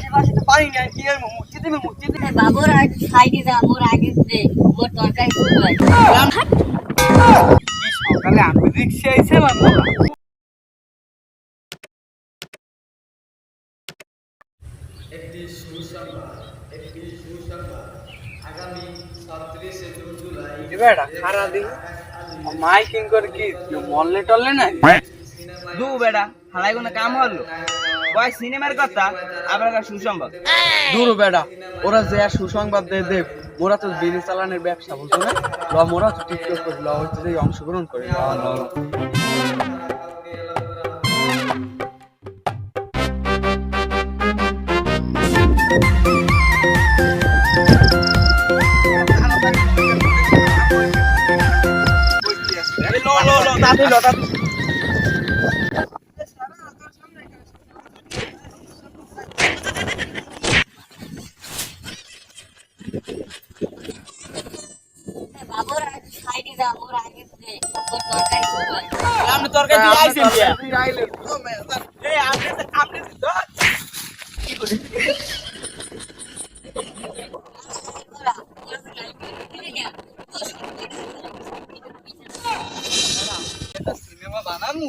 আশেপাশে তো পানি নাই, কি আর মসজিদে বাবুর আগে সাইডে যা, মোর আগে দে, মোর তরকারি খুব হয়। কি সকালে আমি রিক্সা আইছে বাবা। একটি সুসংবাদ একটি সুসংবাদ আগামী 37শে জুলাই এবারে খারা দি মাইকিং করে কি মল্লে টললে না দু বেটা হালাই কোনো কাম হলো কয় সিনেমার কথা আবার সুসংবাদ দূর বেড়া, ওরা যে আর সুসংবাদ দেয় দেখ, ওরা তো বিড়ি চালানের ব্যবসা বুঝছো না, ল মোরা তো টিকটক করি, ল হচ্ছে যে অংশগ্রহণ করি, ল ল ল। বাবুর আগে সাইডে যা, মোর আগে দে, মোর তরকারি খুব হয়। আপনি তরকারি দিয়ে আইছেন এই আপনি তো সিনেমা বানামু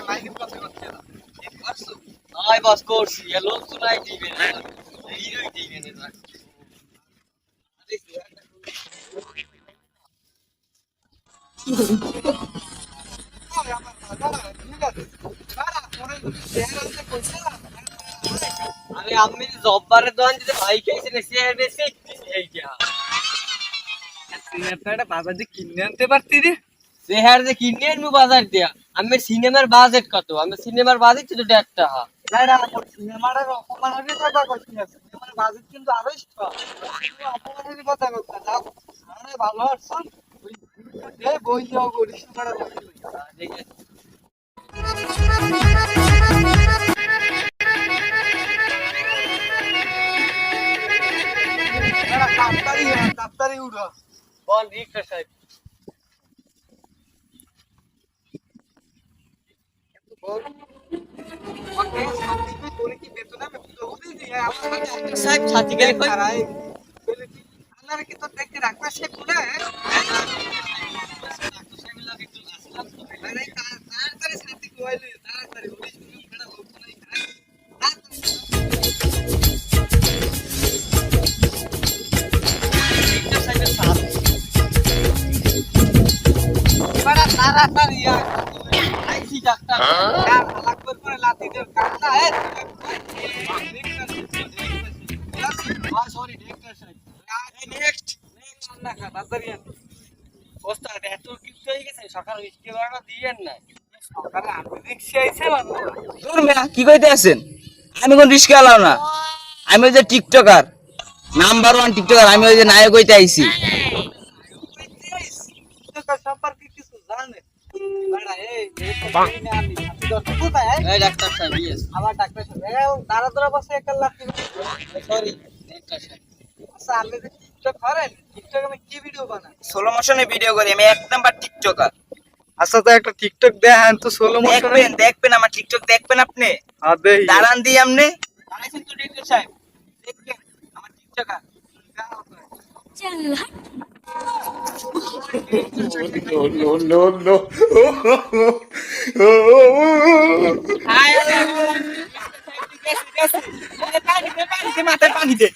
মাইকিং কথা করতে না ঠিক করছো আই বাস করছি এ লোক শুনাই দিবে না হিরোই দিবে না আরে আমি জব্বারের দোকান দিতে ভাই খাইছে না সে বেশি এই কি সিনেমাটা বাজার দিয়ে কিনে আনতে পারতি রে চেহার যে কিনে আনবো বাজার দিয়া আমি সিনেমার বাজেট কত আমি সিনেমার বাজেট তো 1.5 টাকা না না সিনেমার অপমানের কথা কইছি না সিনেমার বাজেট কিন্তু আরোই অপমানের কথা কইতা যাও আরে ভালো আছেন এই বই যাও করিস না ঠিক আছে তাড়াতাড়ি উঠো বল রিক্সা সাহেব সাহেব ছাতি গেলে আপনারা কি তো দেখতে রাখবে সে পুরা তাড়াতাড়ি ছাতি কোয়াইলে তাড়াতাড়ি তাড়াতাড়ি আইছি ডাক্তার লাগবে করে লাতি দে কাটনা হে সরি ডাক্তার সাহেব নেক্সট না তাড়াতাড়ি ওস্তাদ এত কিছু হয়ে গেছে সকাল মিষ্টি বাড়া দিয়েন না সকালে আমি রিক্সা আইছে বাবা দূর মেয়া কি কইতে আছেন? আমি কোন রিস্কা আলাও না, আমি ওই যে টিকটকার, নাম্বার 1 টিকটকার, আমি ওই যে নায়ক হইতে আইছি। সম্পর্কে কিছু জানে বাড়া এই আমি কোথায় এই ডাক্তার সাহেব ইয়েস আবার ডাক্তার সাহেব দাঁড়া দাঁড়া বসে এক লাখ সরি ডাক্তার সাহেব আচ্ছা আপনি যে টিকটক করেন টিকটক আমি কি ভিডিও বানান সোলো মোশনে ভিডিও করি, আমি 1 নাম্বার টিকটকার। আচ্ছা তো একটা টিকটক দেখেন তো, সোলো মোশনে দেখবেন আমার টিকটক দেখবেন আপনি, আদে দাঁড়ান দিই আমনে। আইছেন তো ডাক্তার সাহেব দেখবেন আমার টিকটকার চল হাট। মাথায় পানি দে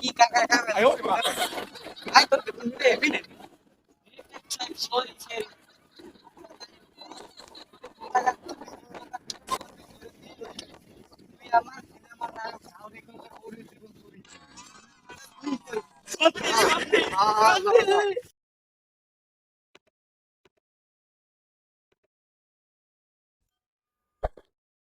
কি কাকা কাকা আমার